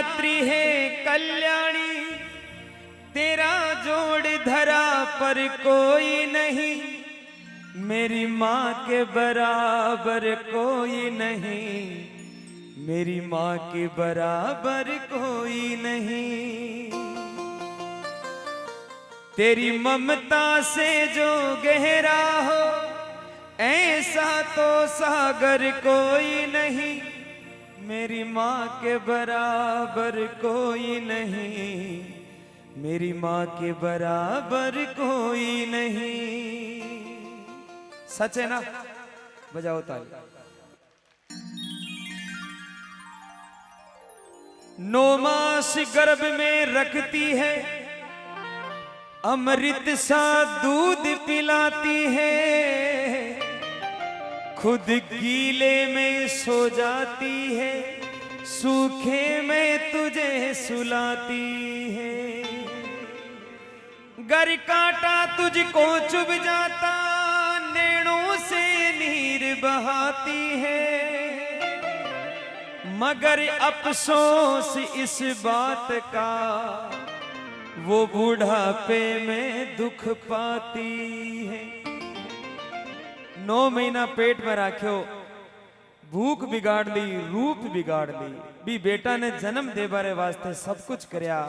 दात्री है कल्याणी, तेरा जोड़ धरा पर कोई नहीं, मेरी माँ के बराबर कोई नहीं, मेरी माँ के बराबर कोई नहीं। तेरी ममता से जो गहरा हो ऐसा तो सागर कोई नहीं, मेरी माँ के बराबर कोई नहीं, मेरी माँ के बराबर कोई नहीं। सच है ना? बजाओ ताली। 9 मास गर्भ में रखती है, अमृत सा दूध पिलाती है, खुद गीले में सो जाती है, सूखे में तुझे सुलाती है। गर कांटा तुझको चुभ जाता, नैनों से नीर बहाती है, मगर अफसोस इस बात का, वो बुढ़ापे में दुख पाती है। 9 महीना पेट में राख्यो, भूख बिगाड़ ली, रूप बिगाड़ ली, भी बेटा ने जन्म दे बारे वास्ते सब कुछ करया,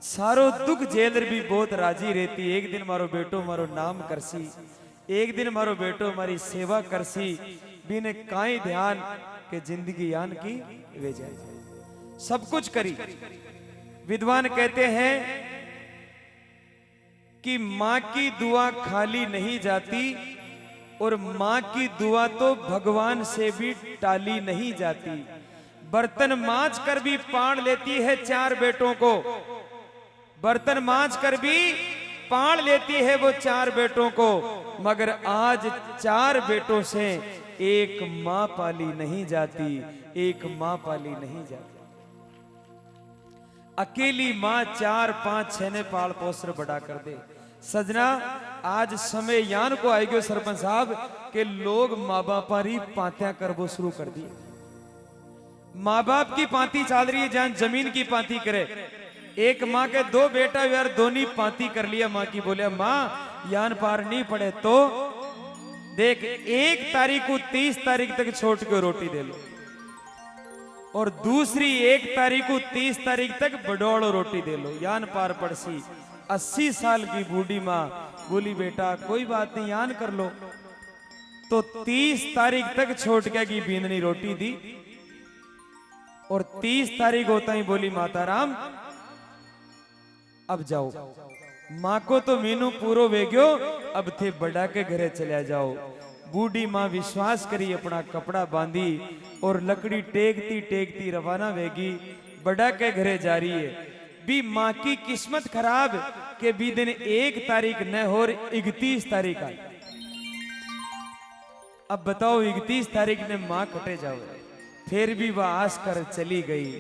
सारो दुख झेलर भी बहुत राजी रहती। एक दिन मारो बेटो मारो नाम करसी, एक दिन मारो बेटो मारी सेवा करसी, बिने काई ध्यान के जिंदगी यान की वे जाए। सब कुछ करी। विद्वान कहते हैं कि मां की दुआ खाली नहीं जाती, और मां की दुआ तो भगवान से भी टाली नहीं जाती। बर्तन मांज कर भी पाण लेती है 4 बेटों को, बर्तन मांज कर भी पाण लेती है वो 4 बेटों को, मगर आज 4 बेटों से एक मां पाली नहीं जाती, एक मां पाली नहीं जाती। अकेली मां 4, 5, 6 ने पाल पोसर बड़ा कर दे। सजना, आज समय यान को आएगो सरपंच साहब के लोग माँ बापारी पातियां करबो शुरू कर दी। माँ बाप की पाती चल रही है, जहां जमीन की पाती करे। एक माँ के 2 बेटा यार दोनों पाती कर लिया। माँ की बोले माँ यान पार नहीं पड़े तो देख 1 तारीख को 30 तारीख तक छोड़ के रोटी दे लो, और दूसरी 1 तारीख को 30 तारीख तक बडोड़ो रोटी दे लो, यान पार पड़सी। 80 साल की बूढ़ी माँ बोली बेटा कोई बात नहीं यान कर लो, तो 30 तारीख तक छोड़ के की बींदनी रोटी दी, और 30 तारीख होता ही बोली माता राम अब जाओ। माँ को तो मीनू पूरो वेग्यो, अब थे बड़ा के घरे चले जाओ। बूढ़ी माँ विश्वास करी, अपना कपड़ा बांधी और लकड़ी टेकती टेकती रवाना वेगी, बड़ा के घरे जा रही है। भी माँ की किस्मत खराब के भी दिन 1 तारीख न हो 31 तारीख आई। अब बताओ 31 तारीख ने माँ कटे जाओ, फिर भी वह आस कर चली गई,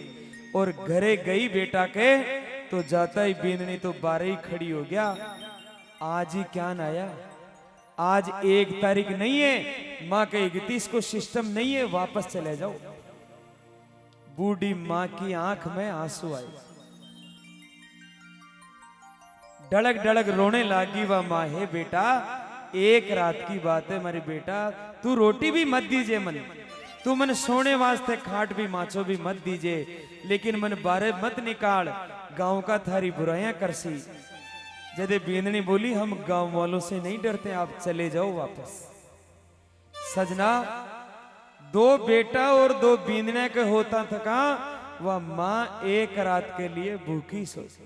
और घरे गई बेटा के तो जाता ही बींदनी तो 12 ही खड़ी हो गया। आज ही क्या न आया, आज 1 तारीख नहीं है, माँ के 31 को सिस्टम नहीं है, वापस चले जाओ। बूढ़ी माँ की आंख में आंसू आए, डलक डलक रोने लागी। वह माँ है बेटा 1 रात की बात है मेरी बेटा, तू रोटी भी मत दीजिए मन, तू मन सोने वास्ते खाट भी माचो भी मत दीजिए, लेकिन मन बारे मत निकाल, गांव का थारी बुराइयां करसी। जदे बींदनी बोली हम गांव वालों से नहीं डरते, आप चले जाओ वापस। सजना 2 बेटा और 2 बींदने के होता थका, वह माँ 1 रात के लिए भूखी सोची,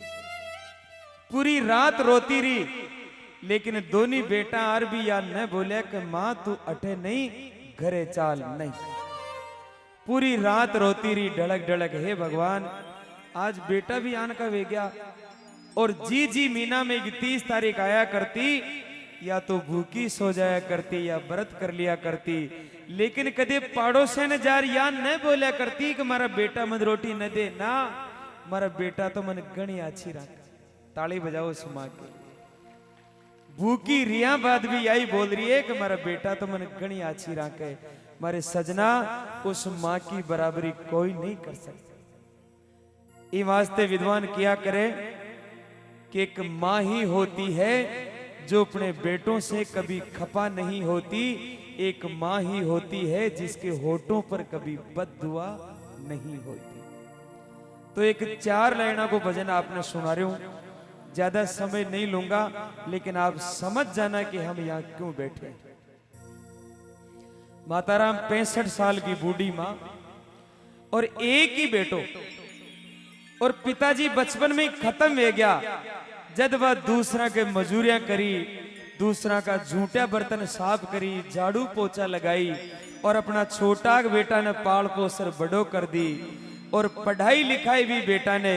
पूरी रात रोती रही, लेकिन दोनों बेटा आर भी यार न बोले कि माँ तू अठे नहीं घरे चाल नहीं। पूरी रात रोती रही, ढड़क ढड़क हे भगवान आज बेटा भी आन का वे गया, और जी जी मीना में 31 तारीख आया करती, या तो भूखी सो जाया करती या व्रत कर लिया करती, लेकिन कदे पड़ोसे ने जार या न बोलिया करती कि मारा बेटा मन रोटी न दे ना, मारा बेटा तो मन घनी अच्छी रख। ताली बजाओ सुमा के। भूखी रिया बाद भी यही बोल रही है कि मारा बेटा तो मन घनी अच्छी रखे। मारे सजना उस माँ की बराबरी कोई नहीं कर सकता। ये वास्ते विद्वान किया करे कि एक माँ ही होती है जो अपने बेटों से कभी खपा नहीं होती, एक माँ ही होती है जिसके होठों पर कभी बद्दुआ नहीं होती। तो एक 4 लाइनों को भजन आपने सुना रहे हूं, ज्यादा समय नहीं लूंगा, लेकिन आप समझ जाना कि हम यहां क्यों बैठे हैं। माताराम 65 साल की बूढ़ी मां और एक ही बेटो, और पिताजी बचपन में खत्म हो गया जब वह दूसरा के मजूरियां करी, दूसरा का झूठा बर्तन साफ करी, झाड़ू पोछा लगाई, और अपना छोटा बेटा ने पाल पोसर बड़ो कर दी, और पढ़ाई लिखाई भी बेटा ने।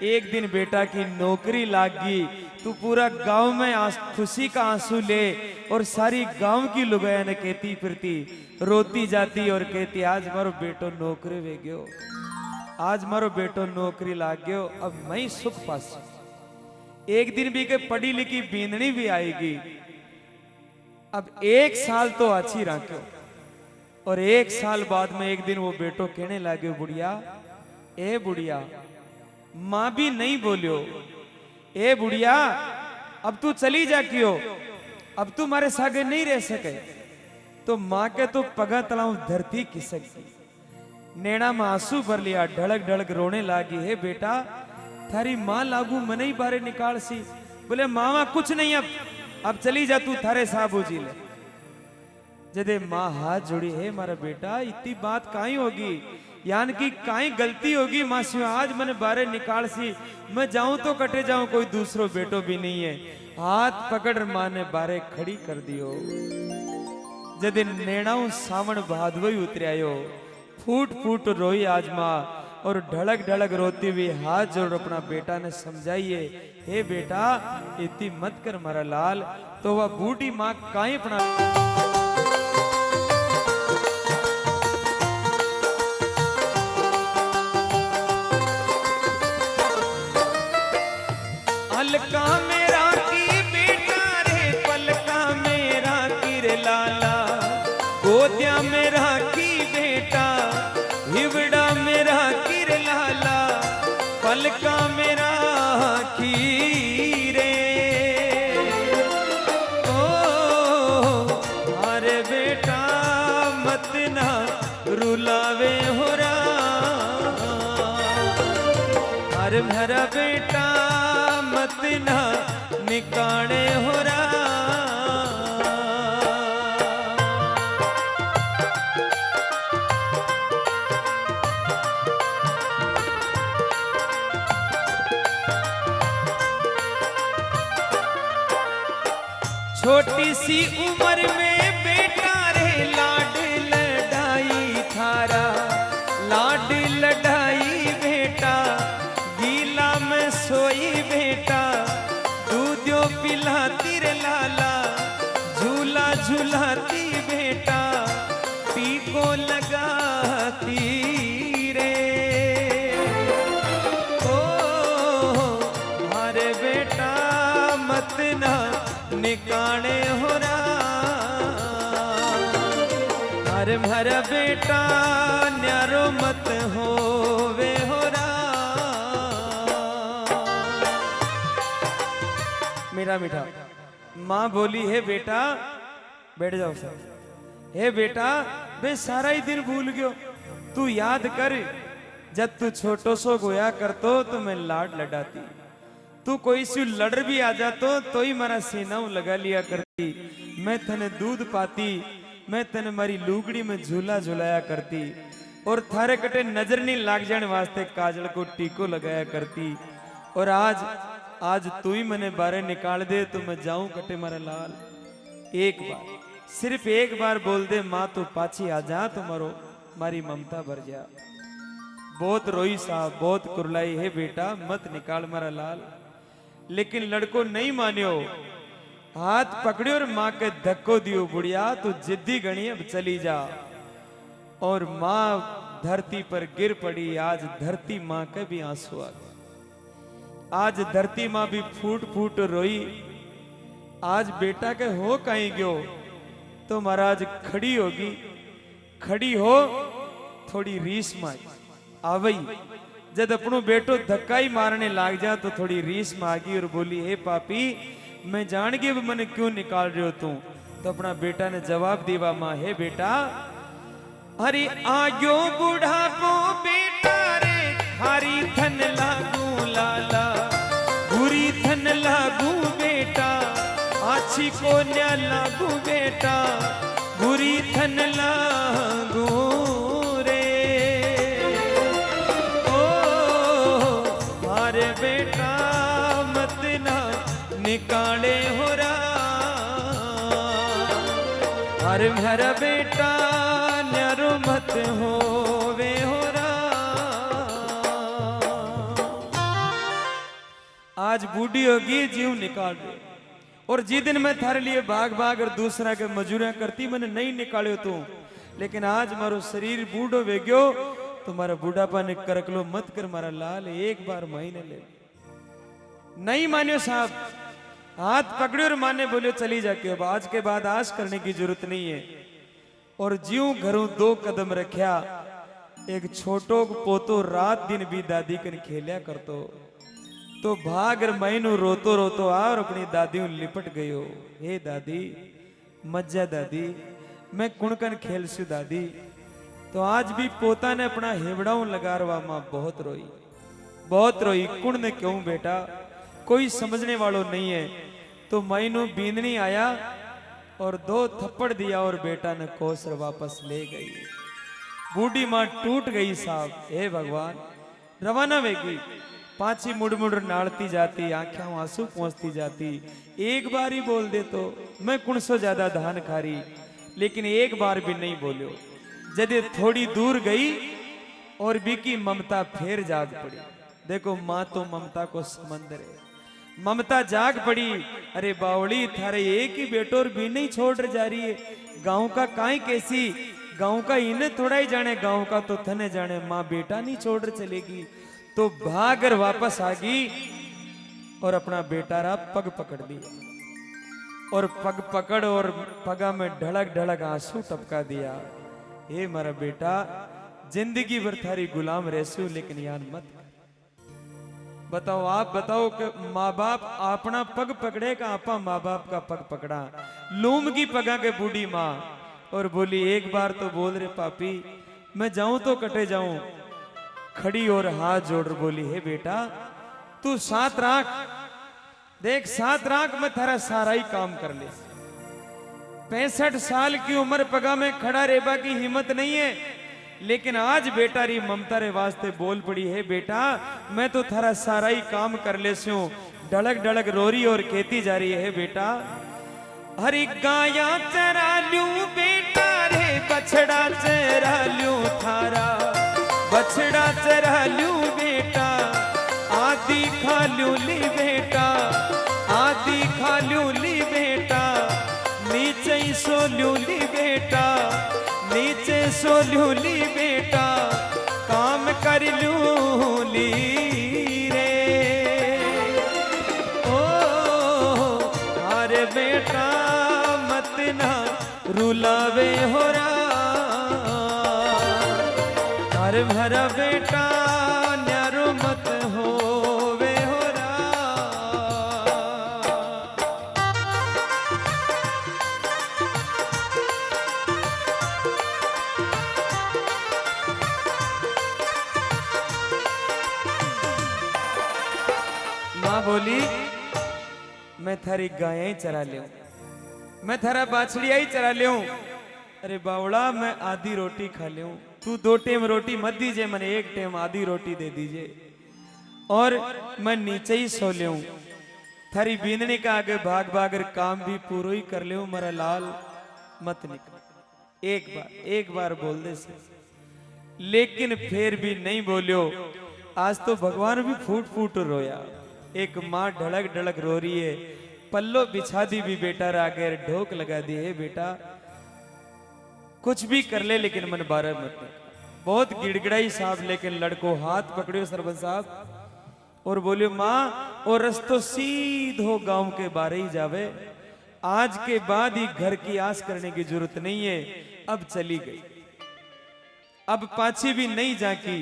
एक दिन बेटा की नौकरी लाग गई तो पूरा गांव में खुशी का आंसू ले, और सारी गांव की लुगाया ने कहती फिरती, रोती जाती और कहती, आज मारो बेटो नौकरी वे गयो, आज मारो बेटो नौकरी लाग गयो, अब मैं सुख पास। एक दिन भी के पढ़ी लिखी बींदनी भी आएगी। अब 1 साल तो अच्छी रखो, और 1 साल बाद में एक दिन वो बेटो कहने लगे, बुढ़िया ए बुढ़िया, मां भी नहीं बोलियो, ए बुढ़िया अब तू चली जा क्यों, अब तू मारे सागे नहीं रह सके। तो मां के तो पगा तलाऊ धरती खिसक गई, नैना में आंसू भर लिया, ढड़क ढड़क रोने लागी, हे बेटा थारी मां लागू मने ही बारे निकाल सी। बोले मामा कुछ नहीं, अब चली जा तू, थारे साबू जी ले। जदे मां हाथ जोड़ी, है मारा बेटा इतनी बात काई होगी, यान की काई गलती होगी मासियों, आज मैंने बारे निकाल सी, मैं जाऊं तो कटे जाऊं, कोई दूसरो बेटो भी नहीं है। हाथ पकड़ मां ने बारे खड़ी कर दियो। जदे नैणाऊ सावण भादवई उतरायो, फूट फूट रोई आज मां, और ढड़क ढड़क रोती हुई हाथ जोड़ अपना बेटा ने समझाइए, हे बेटा इतनी मत कर मारा लाल। तो वह बूढ़ी मां काई अपना पलका मेरा की बेटा रे, पलका मेरा की रे लाला, गोदिया मेरा की बेटा, हिवड़ा मेरा की रे लाला, पलका मेरा की रे। ओ अरे बेटा मत ना रुलावे हो रा, अरे मेरा बेटा मत ना निकाले हो रा। छोटी सी उम्र में बेटा रे, लाड लड़ाई थारा, लाड लड़ाई बेटा, गीला में सोई बेटा, दूधियो पिलाती रे लाला, झूला झूलाती बेटा, टीको लगाती रे। ओ हमारे बेटा मत ना निकाले हो रा, अरे मारा बेटा न्यारो मत हो वे हो रा। मीठा मीठा मां बोली, है बेटा बैठ जाओ सर, हे बेटा बे सारा ही दिन भूल गयो, तू याद कर जब तू छोटो सो गोया करतो तो मैं लाड लडाती, तू कोई सी लड़ भी आ जातो तो ही मारा सीनाऊ लगा लिया करती, मैं तने दूध पाती, मैं तने मारी लुगड़ी में झूला झुलाया करती, और थारे कटे नजर नहीं लाग जाने वास्ते काजल को टीको लगाया करती। और आज तू ही मने बारे निकाल दे तो मैं जाऊं कटे मारा लाल। एक बार, सिर्फ एक बार बोल दे मां तू पाछी आ जा तो मारी ममता भर जा। बहुत रोई साहब, बहुत कुरलाई, है बेटा मत निकाल मारा लाल। लेकिन लड़को नहीं मान्यो, हाथ पकड़ियो और मां के धक्को दियो, बुढ़िया तू जिद्दी गणी अब चली जा। और मां धरती पर गिर पड़ी। आज धरती मां के भी आंसू आ गए, आज धरती मां भी फूट फूट रोई। आज बेटा के हो कहीं गयो तो महाराज खड़ी होगी, खड़ी हो थोड़ी रीस माई आवई जब अपनो बेटो धक्का ही मारने लाग जा तो थोड़ी रीस में आ गई और बोली, हे पापी, मैं जान के भी मैंने क्यों निकाल रहे हो तू? तो अपना बेटा ने जवाब दिया, माँ हे बेटा, अरे आयो बुढ़ापो बेटा रे, खारी थन लागू लाला, बुरी थन लागू बेटा, आछी को न्या लागू बेटा, बुरी थन लागू रे। ओ मारे बेटा मत ना निकाले हो रा, अरे मेरा बेटा न्यारो मत हो वे हो रा। आज बूढ़ी होगी, जीव निकाल रहे, और जी दिन मैं थारे लिए भाग भाग और दूसरा के मजूरियां करती, मैंने नहीं निकाले तू, लेकिन आज मारो शरीर बूढ़ो वे गयो, तुम्हारा बूढ़ापा ने करकलो मत कर मारा लाल, एक बार महीने ले। नहीं मानियो साहब, हाथ पकड़े और माने बोले चली जाके, अब आज के बाद आश करने की जरूरत नहीं है। और ज्यों घरों 2 कदम रखा, एक छोटो पोतो रात दिन भी दादी कन खेलिया करतो, तो भागर महीनों रोतो रोतो आ और अपनी दादी लिपट गयो, हे दादी मज्जा दादी, मैं कुणकन खेल सु दादी। तो आज भी पोता ने अपना हेवड़ाऊ लगारवा मां बहुत रोई, बहुत रोई। कुण ने क्यों बेटा, कोई समझने वालों नहीं है। तो महीनों बींदनी आया और 2 थप्पड़ दिया और बेटा ने कोसर वापस ले गई। बूढ़ी मां टूट गई साहब, हे भगवान। रवाना वेगी, पांची मुड़ मुड़ नाड़ती जाती, आंखें आंसू पहुंचती जाती। एक बार ही बोल दे तो मैं कुण सो ज्यादा धान खारी, लेकिन एक बार भी नहीं बोलियो। जदे थोड़ी दूर गई और बीकी ममता फिर जाग पड़ी। देखो मां तो ममता को समंदर है, ममता जाग पड़ी। अरे बावड़ी, थारे एक ही बेटो और भी नहीं छोड़ जा रही है, गांव का काई कैसी, गांव का इन्हें थोड़ा ही जाने, गांव का तो थने जाने, मां बेटा नहीं छोड़ चलेगी। तो भागर वापस आ गई और अपना बेटा रा पग पकड़ लिया, और पग पकड़ और पगा में ढड़क ढड़क आंसू टपका दिया। हे मेरा बेटा, जिंदगी भर थारी गुलाम रहसू, लेकिन यार मत। बताओ, आप बताओ कि माँ बाप अपना पग पकड़े का आपा माँ बाप का पग पकड़ा। लूम की पगा के बूढ़ी माँ और बोली, एक बार तो बोल रे पापी, मैं जाऊं तो कटे जाऊं। खड़ी और हाथ जोड़ बोली, हे बेटा तू 7 राख, देख 7 राख में थारा सारा ही काम कर ले। 65 साल की उम्र पगा में खड़ा रेबा की हिम्मत नहीं है, लेकिन आज बेटा री ममता रे वास्ते बोल पड़ी, है बेटा मैं तो थारा सारा ही काम कर ले स्यूं। ढड़क ढड़क रोरी और कहती जा रही है, बेटा हरी गाया चरा लूं बेटा रे, बछड़ा चरा लूं थारा, बछड़ा चरा लूं बेटा, आदि खा लूं ली बेटा, आदि खा लूं ली बेटा, नीचे ही सो लूं ली बेटा, नीचे सो लूं ली बेटा, काम कर लूं ली रे। ओ अरे बेटा मत ना रुलावे हो रा, अरे भरा बेटा न्यारो मत होवे हो रा। माँ बोली, मैं थारी गायें ही चरा ले, मैं थारा बाछड़िया ही चरा ले। अरे बावड़ा, मैं आधी रोटी खा ले, तू 2 टाइम रोटी मत दीजिए, मैंने 1 टाइम आधी रोटी दे दीजिए, और मैं नीचे ही सो ले। थारी बींदनी का आगे भाग भाग काम भी पूरा ही कर ले, मेरा लाल मत निकल। एक बार बोल दे से, लेकिन फिर भी नहीं बोलियो। आज तो भगवान भी फूट फूट रोया। एक माँ ढड़क ढड़क रो रही है, पल्लो बिछा दी भी बेटा रागे, ढोक लगा दी है बेटा कुछ भी कर ले, लेकिन मन 12 मत। बहुत गिड़गिड़ाई साहब, लेकिन लड़को हाथ पकड़ियो सरपंच साहब और बोलियो, माँ और रस्तो सीधो गांव के बारे ही जावे, आज के बाद ही घर की आस करने की जरूरत नहीं है। अब चली गई, अब पाछी भी नहीं जाकी।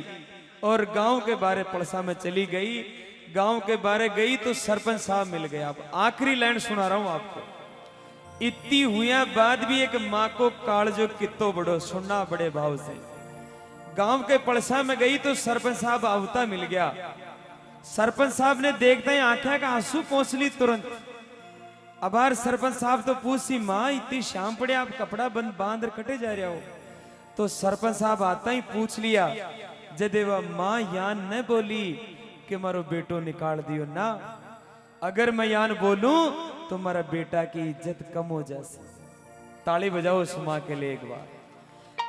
और गांव के बारे पड़सा में चली गई। गांव के बारे गई तो सरपंच साहब मिल गए। अब आखिरी लाइन सुना रहा हूं आपको। इतनी हुआ बाद भी एक माँ को काल जो कितो बड़ो, सुनना बड़े भाव से। गांव के पड़सा में गई तो सरपंच साहब आवता मिल गया। सरपंच साहब ने देखते ही आंखें का आंसू पहुंच ली तुरंत। अब यार सरपंच साहब तो पूछी, माँ इतनी शाम पड़े आप कपड़ा बंद बांध कटे जा रहे हो। तो सरपंच साहब आता ही पूछ लिया, जदेवा माँ यान न बोली कि मारो बेटो निकाल दियो ना। अगर मैं यान बोलूं तो मारा बेटा की इज्जत कम हो जाए। ताली बजाओ उस माँ के लिए एक बार।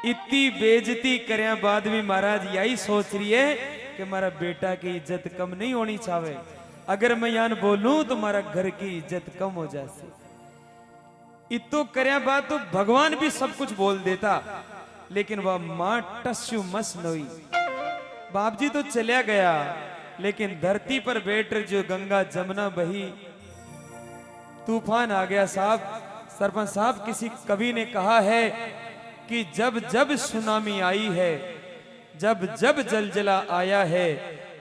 इतनी बेइज्जती करने बाद भी महाराज यही सोच रही है कि मारा बेटा की इज्जत कम नहीं होनी चाहे। अगर मैं यान बोलूं तो मारा घर की इज्जत कम हो जाए। इतो करने बाद तो भगवान भी सब कुछ बोल देता, लेकिन वह मां टस्यू मस नोई। बाप जी तो चला गया, लेकिन धरती पर बैठ जो गंगा जमुना बही, तूफान आ गया साहब। सरपंच साहब, किसी कवि ने कहा है कि जब जब सुनामी आई है, जब जब जलजला आया है,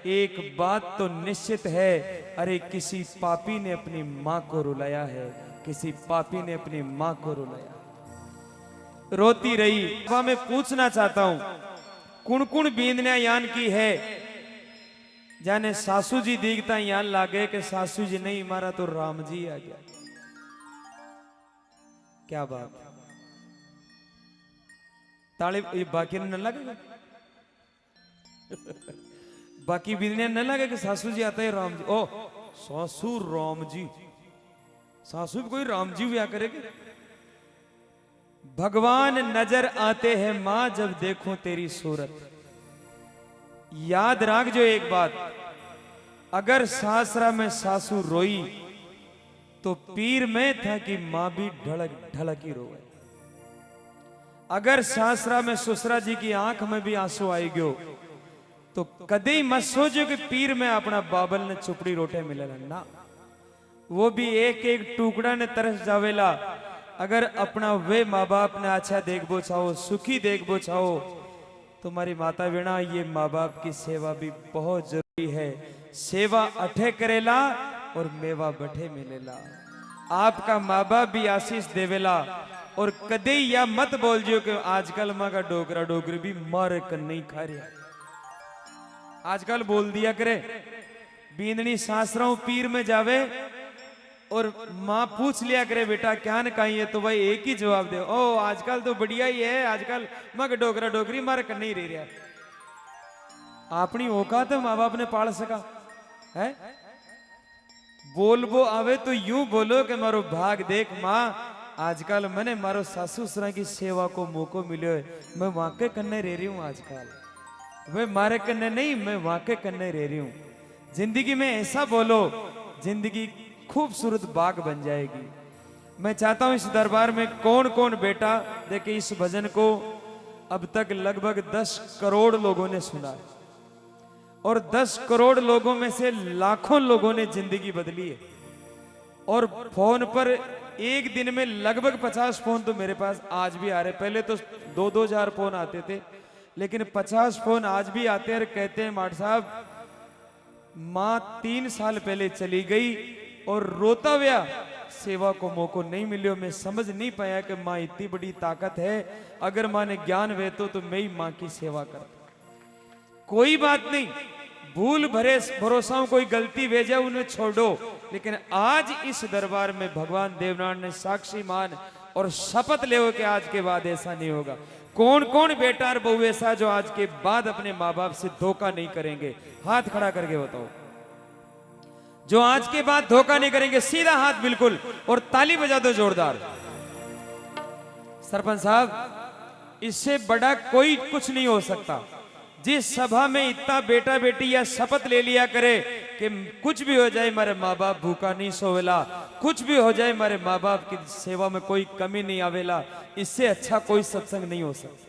एक बात तो निश्चित है, अरे किसी पापी ने अपनी मां को रुलाया है, किसी पापी ने अपनी मां को रुलाया। रोती रही। अब मैं पूछना चाहता हूं, कुण कुण बींदने यान की है? जाने सासू जी दीखता यान लागे कि सासू जी नहीं, मारा तो राम जी आ गया। क्या बात। ताली ये बाकी न लगेगा बाकी बींदने न लगे कि सासू जी आता है राम जी। ओ सासू राम जी, सासू भी कोई राम जी हुआ करेगी। भगवान नजर आते हैं मां जब देखो तेरी सूरत। याद रख जो एक बात, अगर सासरा में सासू रोई तो पीर में था कि मां भी ढलक ढलक ही रोए। अगर सासरा में ससुरा जी की आंख में भी आंसू आई गयो तो कदे मत सोचो कि पीर में अपना बाबल ने चुपड़ी रोटे मिलेला ना। वो भी एक एक टुकड़ा ने तरस जावेला। अगर अपना वे माँ बाप ने अच्छा देखबो चाहो, सुखी देखबो चाहो, तुम्हारी माता बिना ये माँ बाप की सेवा भी बहुत जरूरी है। सेवा अठे करेला और मेवा बठे मिलेला। आपका माँ बाप भी आशीष देवेला। और कदे या मत बोल जो कि आजकल माँ का डोकरा डोकरी भी मारे कर नहीं खा रहा। आजकल बोल दिया करे, बींदनी सासराओं पीर में जावे और माँ पूछ लिया करे बेटा क्या न कहीं है, तो भाई एक ही जवाब दे, ओ आजकल तो बढ़िया ही है, आजकल मग डोकरा डोकरी मार कर नहीं रह रहा। अपनी औकात माँ बाप ने पाल सका है। बोलबो आवे तो यूं बोलो कि मारो भाग देख माँ, आजकल मैंने मारो सासू ससुरा की सेवा को मौको मिलो है, मैं वहां के कन्ने रह रही हूं। आजकल वे मारे कन्ने नहीं, मैं वहां के कन्ने रह रही हूं। जिंदगी में ऐसा बोलो, जिंदगी खूबसूरत बाग बन जाएगी। मैं चाहता हूं इस दरबार में कौन कौन बेटा देखे इस भजन को अब तक लगभग 10 करोड़ लोगों ने सुना है, और 10 करोड़ लोगों में से लाखों लोगों ने जिंदगी बदली है। और फोन पर एक दिन में लगभग 50 फोन तो मेरे पास आज भी आ रहे। पहले तो 2-2 हजार फोन आते थे, लेकिन 50 फोन आज भी आते हैं और कहते हैं माट साहब माँ 3 साल पहले चली गई और रोता हुआ सेवा को मौको नहीं मिलो। मैं समझ नहीं पाया कि माँ इतनी बड़ी ताकत है, अगर माँ ने ज्ञान वेतो तो मैं ही माँ की सेवा करता। कोई बात नहीं, भूल भरे भरोसाओं कोई गलती भेजा उन्हें छोड़ो, लेकिन आज इस दरबार में भगवान देवनारायण ने साक्षी मान और शपथ ले कि आज के बाद ऐसा नहीं होगा। कौन कौन बेटा और बहू ऐसा जो आज के बाद अपने माँ बाप से धोखा नहीं करेंगे? हाथ खड़ा करके बताओ। जो आज के बाद धोखा नहीं करेंगे, सीधा हाथ बिल्कुल, और ताली बजा दो जोरदार। सरपंच साहब, इससे बड़ा कोई कुछ नहीं हो सकता। जिस सभा में इतना बेटा बेटी या शपथ ले लिया करे कि कुछ भी हो जाए हमारे माँ बाप भूखा नहीं सोवेला, कुछ भी हो जाए हमारे माँ बाप की सेवा में कोई कमी नहीं आवेला, इससे अच्छा कोई सत्संग नहीं हो सकता।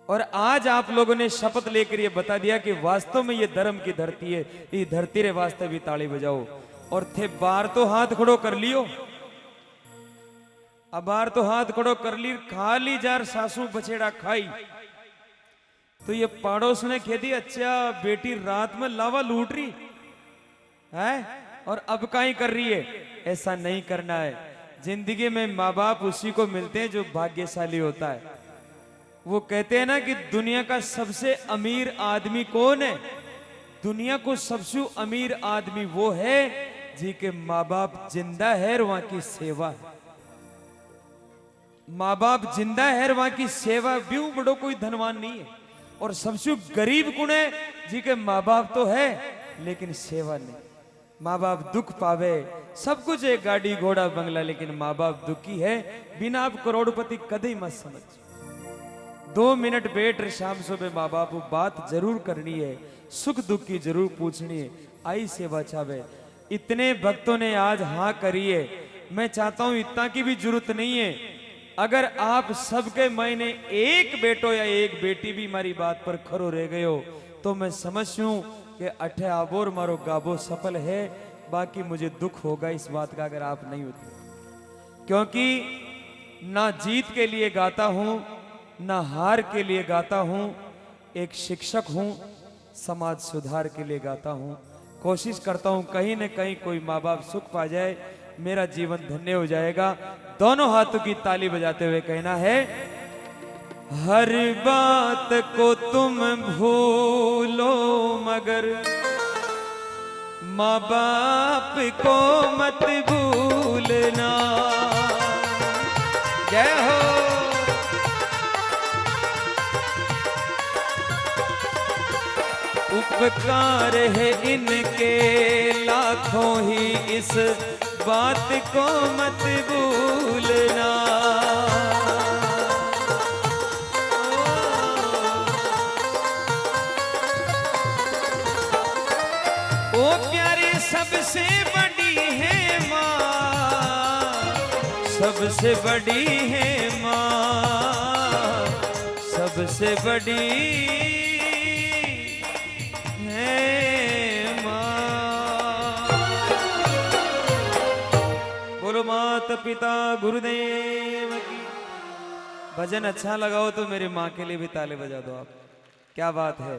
और आज आप लोगों ने शपथ लेकर ये बता दिया कि वास्तव में ये धर्म की धरती है, ये धरती रे वास्ते भी ताली बजाओ। और थे बार तो हाथ खड़ो कर लियो, अब बार तो हाथ खड़ो कर ली, खा ली जार सासू बछेड़ा खाई। तो ये पड़ोस ने कह दी अच्छा बेटी रात में लावा लूट रही है और अब काई कर रही है। ऐसा नहीं करना है। जिंदगी में माँ बाप उसी को मिलते हैं जो भाग्यशाली होता है। वो कहते हैं ना कि दुनिया का सबसे अमीर आदमी कौन है? दुनिया को सबसे अमीर आदमी वो है जी के माँ बाप जिंदा है और वहां की सेवा है। माँ बाप जिंदा है और वहां की सेवा भी बड़ो कोई धनवान नहीं है। और सबसे गरीब कौन है जी के माँ बाप तो है लेकिन सेवा नहीं। माँ बाप दुख पावे सब कुछ है, गाड़ी घोड़ा बंगला, लेकिन माँ बाप दुखी है बिना आप करोड़पति कदे मत समझ। 2 मिनट बैठ शाम सुबह माँ बाप को बात जरूर करनी है, सुख दुख की जरूर पूछनी है, आई सेवा चावे। इतने भक्तों ने आज हाँ करी है। मैं चाहता हूं इतना की भी जरूरत नहीं है। अगर आप सबके महीने एक बेटो या एक बेटी भी हमारी बात पर खरो रह गए हो तो मैं समझूं कि अठे आबोर मारो गाबो सफल है। बाकी मुझे दुख होगा इस बात का अगर आप नहीं होते, क्योंकि ना जीत के लिए गाता हूं ना हार के लिए गाता हूं। एक शिक्षक हूं, समाज सुधार के लिए गाता हूं। कोशिश करता हूं कहीं न कहीं कोई माँ बाप सुख पा जाए, मेरा जीवन धन्य हो जाएगा। दोनों हाथों की ताली बजाते हुए कहना है, हर बात को तुम भूलो मगर माँ बाप को मत भूलना। जय हो। उपकार है इनके लाखों ही, इस बात को मत भूलना। ओ प्यारे सबसे बड़ी है माँ, सबसे बड़ी है माँ, सबसे बड़ी माता पिता गुरुदेव की। भजन अच्छा लगाओ तो मेरी माँ के लिए भी ताले बजा दो आप। क्या बात है।